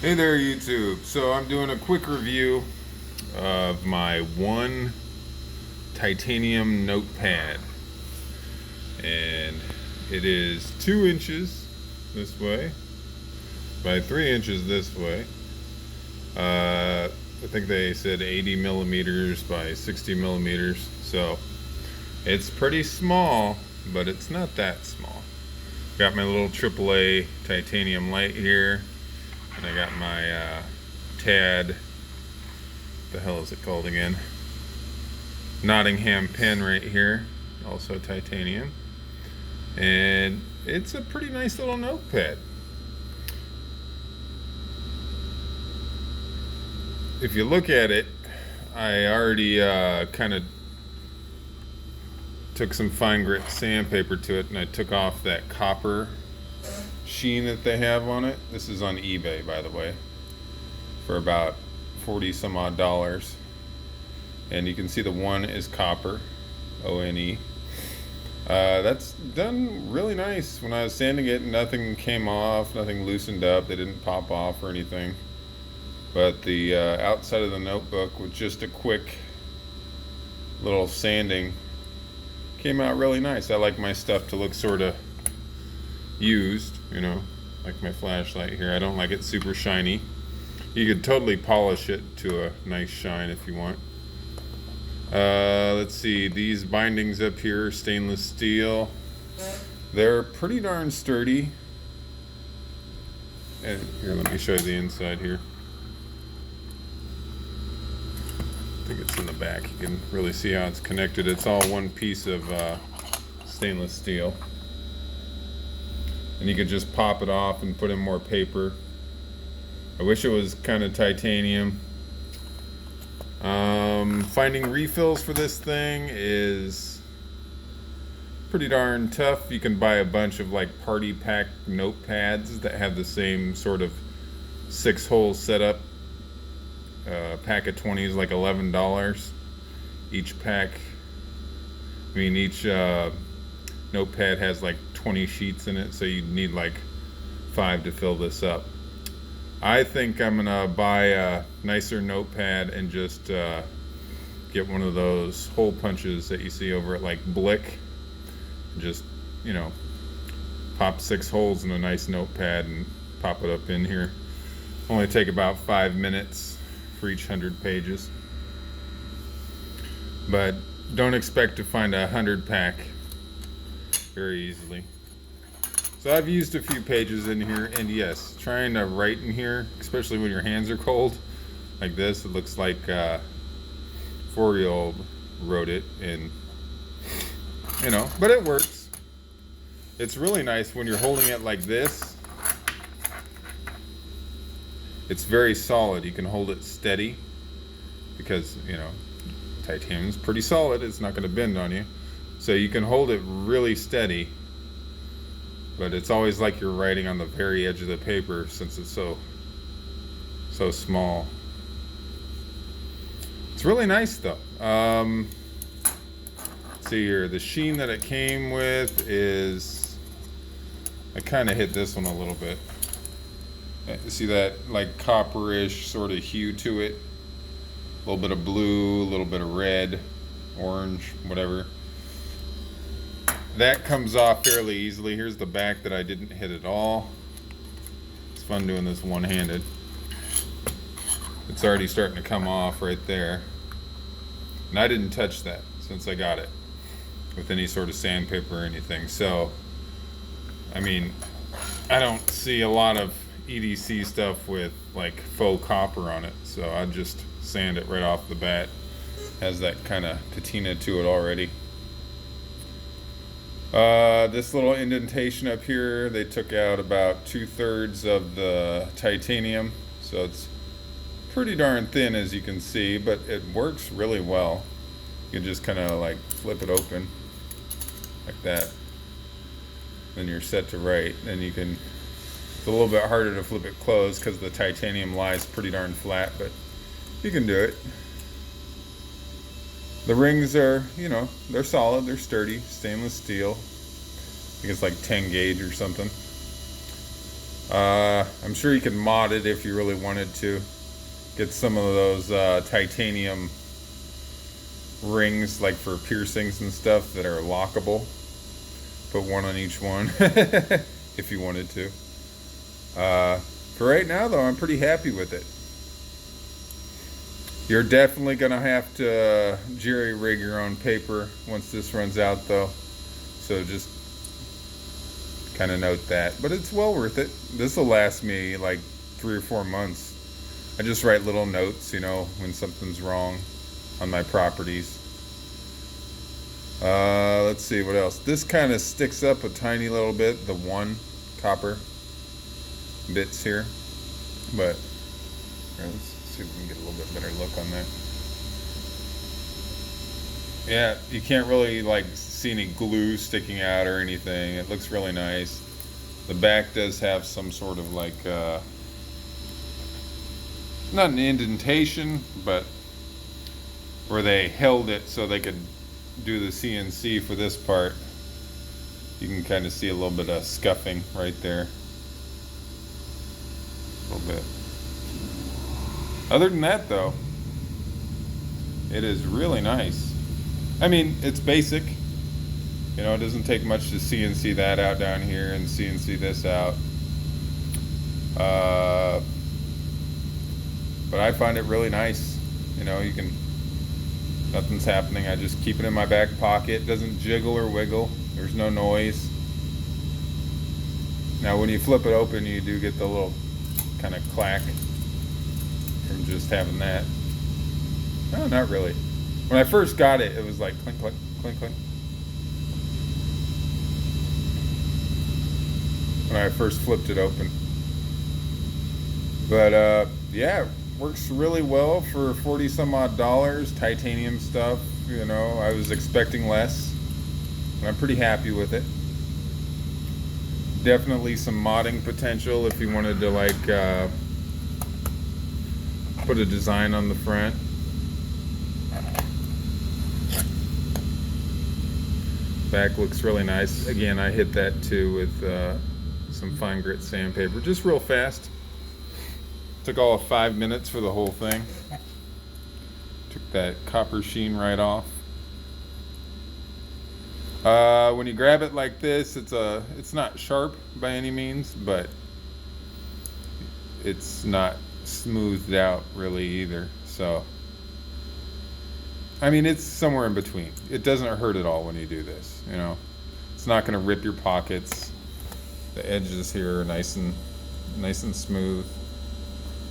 Hey there, YouTube. So I'm doing a quick review of my ONE Titanium Notepad, and it is 2 inches this way by 3 inches this way. I think they said 80 millimeters by 60 millimeters, so it's pretty small, but it's not that small. Got my little AAA titanium light here. And I got my TAD, the hell is it called again? Nottingham pen right here, also titanium. And it's a pretty nice little notepad. If you look at it, I already kind of took some fine grit sandpaper to it, and I took off that copper sheen that they have on it. This is on eBay, by the way, for about 40 some odd dollars. And you can see the ONE is copper, ONE. That's done really nice. When I was sanding it, nothing came off, nothing loosened up, they didn't pop off or anything. But the outside of the notebook with just a quick little sanding came out really nice. I like my stuff to look sort of used, you know, like my flashlight here. I don't like it super shiny. You could totally polish it to a nice shine if you want. Let's see, these bindings up here, stainless steel. They're pretty darn sturdy. And here, let me show you the inside here. I think it's in the back. You can really see how it's connected. It's all one piece of stainless steel. And you could just pop it off and put in more paper. I wish it was kind of titanium. Finding refills for this thing is pretty darn tough. You can buy a bunch of like party pack notepads that have the same sort of 6-hole setup. Pack of 20 is like $11 each pack. I mean, each notepad has like 20 sheets in it, so you need like 5 to fill this up. I think I'm gonna buy a nicer notepad and just get one of those hole punches that you see over at like Blick. Just, you know, pop 6 holes in a nice notepad and pop it up in here. Only take about 5 minutes for each 100 pages. But don't expect to find a 100 pack very easily. So I've used a few pages in here, and yes, trying to write in here, especially when your hands are cold like this, it looks like 4-year-old wrote it, and you know, but it works. It's really nice when you're holding it like this. It's very solid. You can hold it steady because, you know, titanium's pretty solid. It's not going to bend on you. So you can hold it really steady, but it's always like you're writing on the very edge of the paper since it's so small. It's really nice though. Let's see here, the sheen that it came with is, I kind of hit this one a little bit. See that like copperish sort of hue to it? A little bit of blue, a little bit of red, orange, whatever. That comes off fairly easily. Here's the back that I didn't hit at all. It's fun doing this one-handed. It's already starting to come off right there. And I didn't touch that since I got it with any sort of sandpaper or anything. So, I mean, I don't see a lot of EDC stuff with like faux copper on it. So I just sand it right off the bat. Has that kind of patina to it already. This little indentation up here, they took out about 2/3 of the titanium, so it's pretty darn thin as you can see, but it works really well. You can just kind of like flip it open like that, then you're set to write. Then you can, it's a little bit harder to flip it closed because the titanium lies pretty darn flat, but you can do it. The rings are, you know, they're solid, they're sturdy, stainless steel. I think it's like 10 gauge or something. I'm sure you can mod it if you really wanted to. Get some of those titanium rings, like for piercings and stuff, that are lockable. Put one on each one if you wanted to. For right now, though, I'm pretty happy with it. You're definitely going to have to jerry rig your own paper once this runs out, though. So just kind of note that. But it's well worth it. This will last me like 3 or 4 months. I just write little notes, you know, when something's wrong on my properties. Let's see what else. This kind of sticks up a tiny little bit, the one copper bits here. But let's see if we can get a little bit better look on that. Yeah, you can't really like see any glue sticking out or anything. It looks really nice. The back does have some sort of like not an indentation, but where they held it so they could do the CNC for this part. You can kind of see a little bit of scuffing right there. A little bit. Other than that, though, it is really nice. I mean, it's basic. You know, it doesn't take much to CNC that out down here and CNC this out. But I find it really nice. You know, you can, nothing's happening. I just keep it in my back pocket. It doesn't jiggle or wiggle. There's no noise. Now, when you flip it open, you do get the little kind of clack from just having that. No, not really. When I first got it, it was like clink, clink, clink, clink. When I first flipped it open. But yeah, works really well for 40 some odd dollars. Titanium stuff, you know, I was expecting less, and I'm pretty happy with it. Definitely some modding potential if you wanted to like put a design on the front. Back looks really nice. Again, I hit that too with some fine grit sandpaper, just real fast. Took all of 5 minutes for the whole thing. Took that copper sheen right off. When you grab it like this, it's not sharp by any means, but it's not smoothed out really either. So, I mean, it's somewhere in between. It doesn't hurt at all when you do this, you know. It's not going to rip your pockets. The edges here are nice and smooth.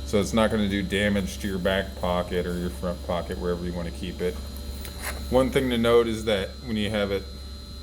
So it's not going to do damage to your back pocket or your front pocket, wherever you want to keep it. One thing to note is that when you have it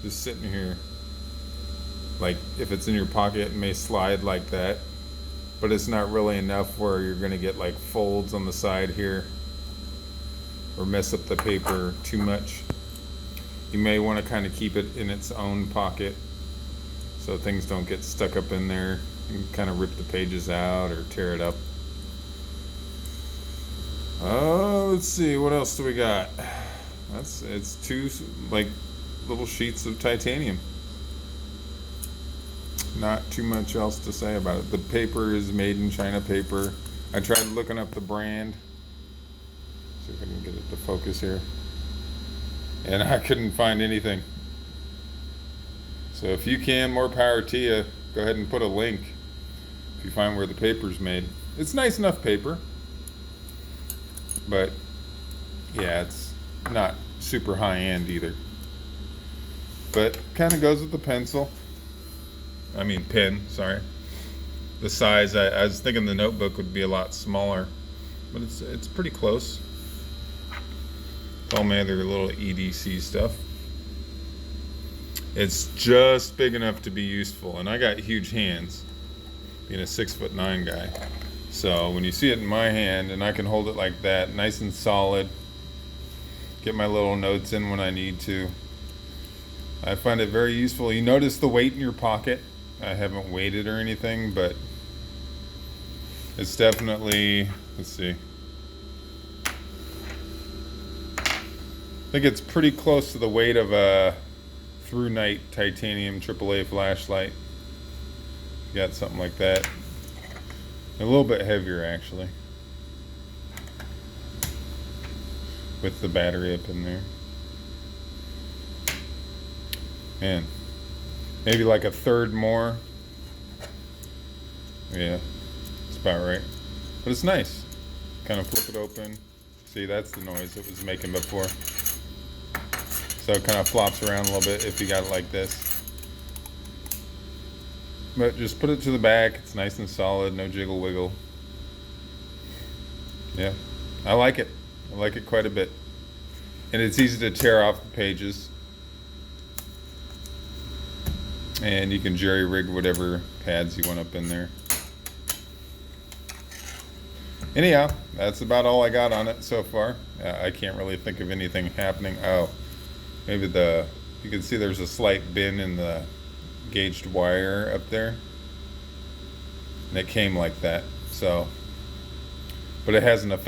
just sitting here, like if it's in your pocket, it may slide like that, but it's not really enough where you're going to get like folds on the side here or mess up the paper too much. You may want to kind of keep it in its own pocket so things don't get stuck up in there and kind of rip the pages out or tear it up. Let's see, what else do we got? It's 2 like little sheets of titanium. Not too much else to say about it. The paper is made in China paper. I tried looking up the brand. See if I can get it to focus here. And I couldn't find anything. So if you can, more power to you. Go ahead and put a link if you find where the paper's made. It's nice enough paper. But yeah, it's not super high end either. But kind of goes with the pencil. I mean pen, sorry. The size, I was thinking the notebook would be a lot smaller, but it's pretty close. All my other little EDC stuff. It's just big enough to be useful, and I got huge hands, being a 6'9" guy. So when you see it in my hand and I can hold it like that, nice and solid, get my little notes in when I need to, I find it very useful. You notice the weight in your pocket. I haven't weighed it or anything, but it's definitely, let's see. I think it's pretty close to the weight of a through night titanium AAA flashlight. Got something like that. A little bit heavier actually, with the battery up in there. Man, maybe like a third more. Yeah, it's about right. But it's nice. Kind of flip it open. See, that's the noise it was making before. So it kind of flops around a little bit if you got it like this. But just put it to the back. It's nice and solid, no jiggle wiggle. Yeah, I like it. I like it quite a bit. And it's easy to tear off the pages. And you can jerry rig whatever pads you want up in there. Anyhow, that's about all I got on it so far. I can't really think of anything happening. Oh, maybe you can see there's a slight bend in the gauged wire up there. And it came like that, so, but it hasn't affected